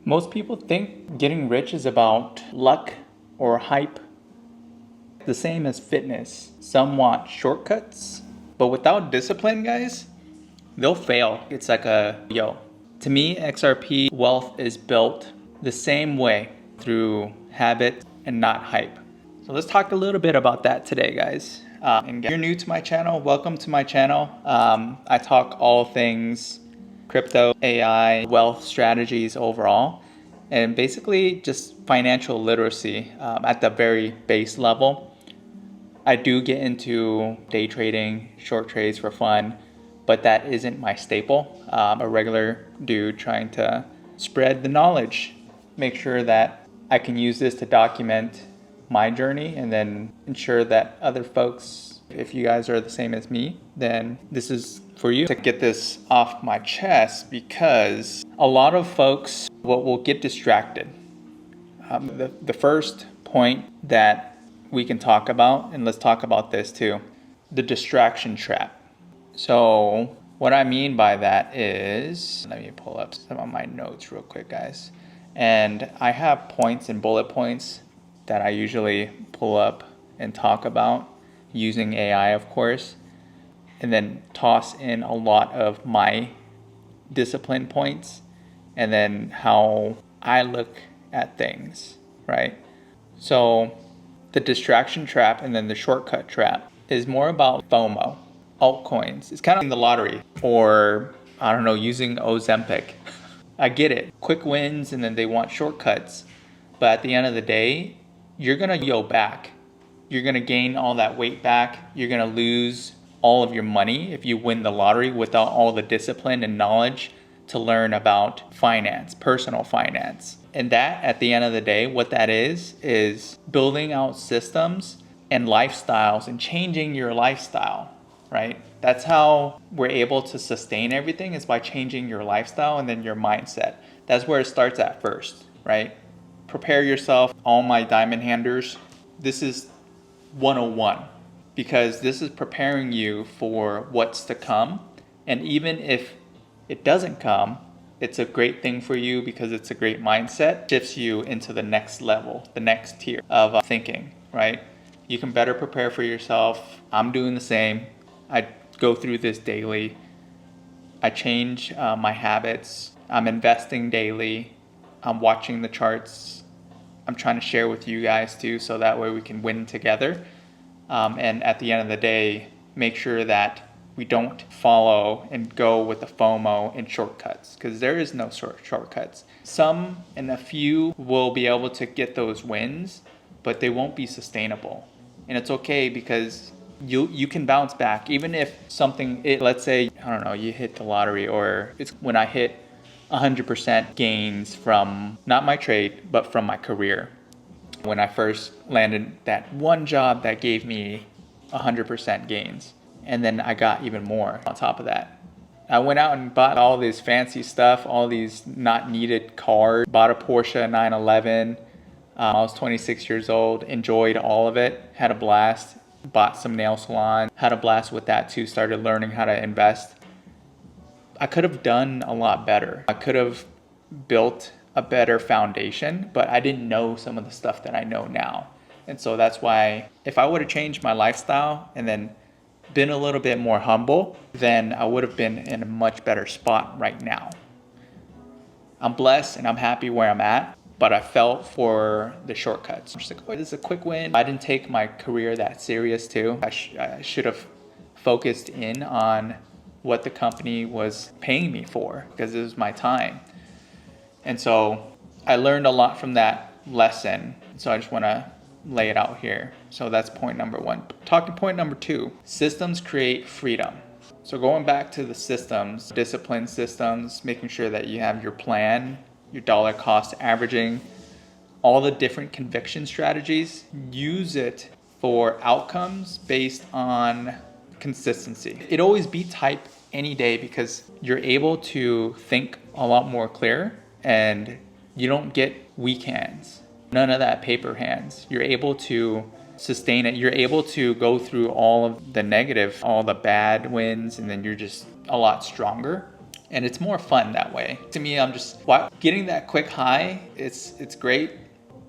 Most people think getting rich is about luck or hype. The same as fitness. Some want shortcuts, but without discipline, guys, they'll fail. It's like a yo. To me, XRP wealth is built the same way through habit and not hype. So let's talk a little bit about that today, guys. And if you're new to my channel, welcome to my channel. I talk all things crypto, AI, wealth strategies overall, and basically just financial literacy at the very base level. I do get into day trading, short trades for fun, but that isn't my staple. A regular dude trying to spread the knowledge, make sure that I can use this to document my journey and then ensure that other folks, if you guys are the same as me, then this is for you. To get this off my chest, because a lot of folks will get distracted. The first point that we can talk about, and let's talk about this too, the distraction trap. So what I mean by that is, let me pull up some of my notes real quick, guys. And I have points and bullet points that I usually pull up and talk about using AI, of course, and then toss in a lot of my discipline points and then how I look at things, right? So the distraction trap and then the shortcut trap is more about FOMO, altcoins. It's kind of in the lottery, or I don't know, using Ozempic. I get it, quick wins, and then they want shortcuts. But at the end of the day, you're gonna yo back. You're gonna gain all that weight back. You're gonna lose all of your money if you win the lottery without all the discipline and knowledge to learn about finance, personal finance. And that, at the end of the day, what that is building out systems and lifestyles and changing your lifestyle, right? That's how we're able to sustain everything, is by changing your lifestyle and then your mindset. That's where it starts at first, right? Prepare yourself. All my diamond handers, this is 101, because this is preparing you for what's to come. And even if it doesn't come, it's a great thing for you because it's a great mindset. Shifts you into the next level, the next tier of thinking, right? You can better prepare for yourself. I'm doing the same. I go through this daily. I change my habits. I'm investing daily. I'm watching the charts. I'm trying to share with you guys too, so that way we can win together. And at the end of the day, make sure that we don't follow and go with the FOMO and shortcuts, because there is no shortcuts. Some and a few will be able to get those wins, but they won't be sustainable. And it's okay, because you can bounce back. Even if something, let's say, I don't know, you hit the lottery, or it's when I hit 100% gains from not my trade, but from my career. When I first landed that one job that gave me 100% gains. And then I got even more on top of that. I went out and bought all this fancy stuff, all these not needed cars, bought a Porsche 911. I was 26 years old, enjoyed all of it, had a blast, bought some nail salon, had a blast with that too, started learning how to invest. I could have done a lot better. I could have built a better foundation, but I didn't know some of the stuff that I know now. And so that's why if I would have changed my lifestyle and then been a little bit more humble, then I would have been in a much better spot right now. I'm blessed and I'm happy where I'm at, but I fell for the shortcuts. I'm just like, oh, this is a quick win. I didn't take my career that serious too. I should have focused in on what the company was paying me for, because it was my time. And so I learned a lot from that lesson. So I just want to lay it out here. So that's point number one. Talking point number two, systems create freedom. So going back to the systems, discipline systems, making sure that you have your plan, your dollar cost averaging, all the different conviction strategies, use it for outcomes based on consistency. It always beats hype any day, because you're able to think a lot more clear and you don't get weak hands. None of that paper hands. You're able to sustain it. You're able to go through all of the negative, all the bad wins, and then you're just a lot stronger. And it's more fun that way. To me, I'm just getting that quick high. It's great,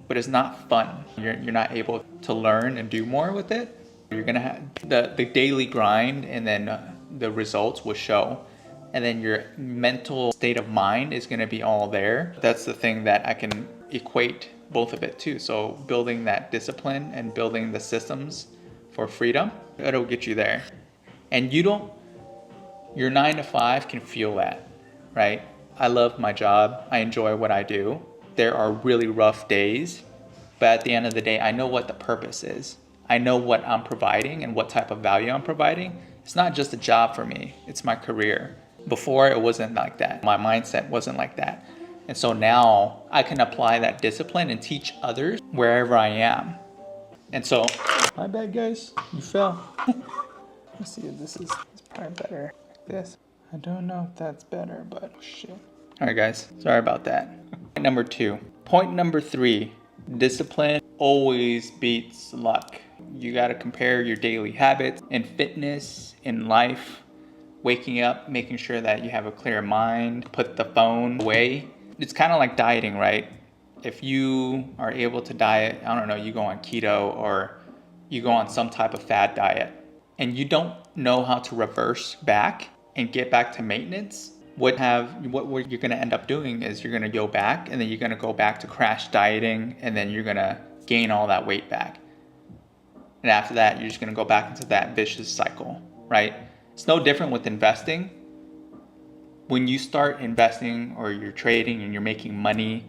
but it's not fun. You're not able to learn and do more with it. You're gonna have the daily grind, and then the results will show. And then your mental state of mind is gonna be all there. That's the thing that I can equate both of it too. So building that discipline and building the systems for freedom, it'll get you there. And your 9 to 5 can feel that, right? I love my job. I enjoy what I do. There are really rough days, but at the end of the day, I know what the purpose is. I know what I'm providing and what type of value I'm providing. It's not just a job for me, it's my career. Before, it wasn't like that. My mindset wasn't like that. And so now I can apply that discipline and teach others wherever I am. And so, my bad guys, you fell. Let's see if this is probably better like this. I don't know if that's better, but shit. All right guys, sorry about that. Point number 2. Point number 3, discipline always beats luck. You gotta compare your daily habits in fitness, in life, waking up, making sure that you have a clear mind, put the phone away. It's kind of like dieting, right? If you are able to diet, I don't know, you go on keto or you go on some type of fad diet, and you don't know how to reverse back and get back to maintenance, what you're gonna end up doing is you're gonna go back, and then you're gonna go back to crash dieting, and then you're gonna gain all that weight back. And after that, you're just gonna go back into that vicious cycle, right? It's no different with investing. When you start investing or you're trading and you're making money,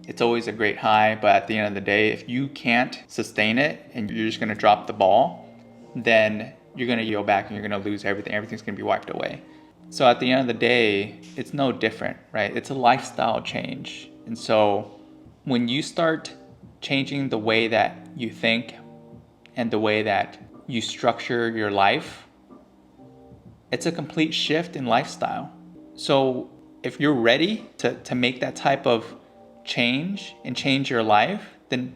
it's always a great high, but at the end of the day, if you can't sustain it and you're just gonna drop the ball, then you're gonna go back and you're gonna lose everything. Everything's gonna be wiped away. So at the end of the day, it's no different, right? It's a lifestyle change. And so when you start changing the way that you think and the way that you structure your life, it's a complete shift in lifestyle. So if you're ready to make that type of change and change your life, then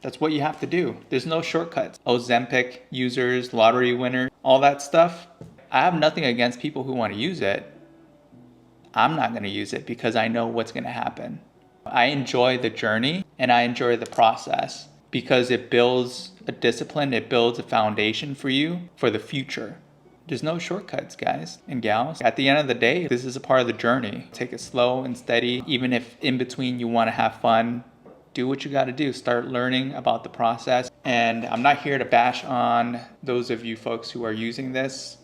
that's what you have to do. There's no shortcuts. Ozempic users, lottery winners, all that stuff. I have nothing against people who want to use it. I'm not going to use it because I know what's going to happen. I enjoy the journey and I enjoy the process because it builds a discipline, it builds a foundation for you for the future. There's no shortcuts, guys and gals. At the end of the day, this is a part of the journey. Take it slow and steady. Even if in between you want to have fun, do what you got to do. Start learning about the process. And I'm not here to bash on those of you folks who are using this.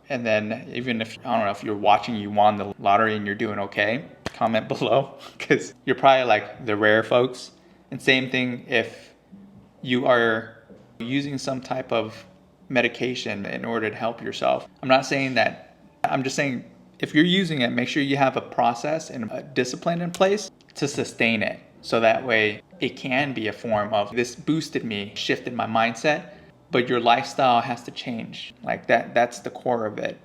And then even if, I don't know, if you're watching, you won the lottery and you're doing okay, comment below because you're probably like the rare folks. And same thing if you are using some type of medication in order to help yourself. I'm not saying that, I'm just saying if you're using it, make sure you have a process and a discipline in place to sustain it. So that way it can be a form of this boosted me, shifted my mindset, but your lifestyle has to change. Like that's the core of it.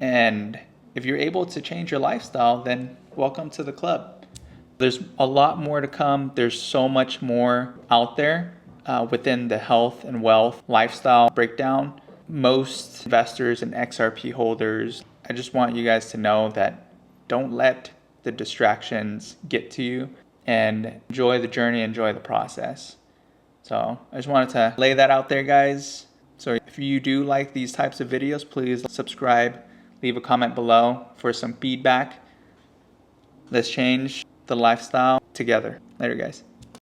And if you're able to change your lifestyle, then welcome to the club. There's a lot more to come. There's so much more out there within the health and wealth lifestyle breakdown. Most investors and XRP holders, I just want you guys to know that don't let the distractions get to you and enjoy the journey, enjoy the process. So I just wanted to lay that out there, guys. So if you do like these types of videos, please subscribe, leave a comment below for some feedback. Let's change the lifestyle together. Later, guys.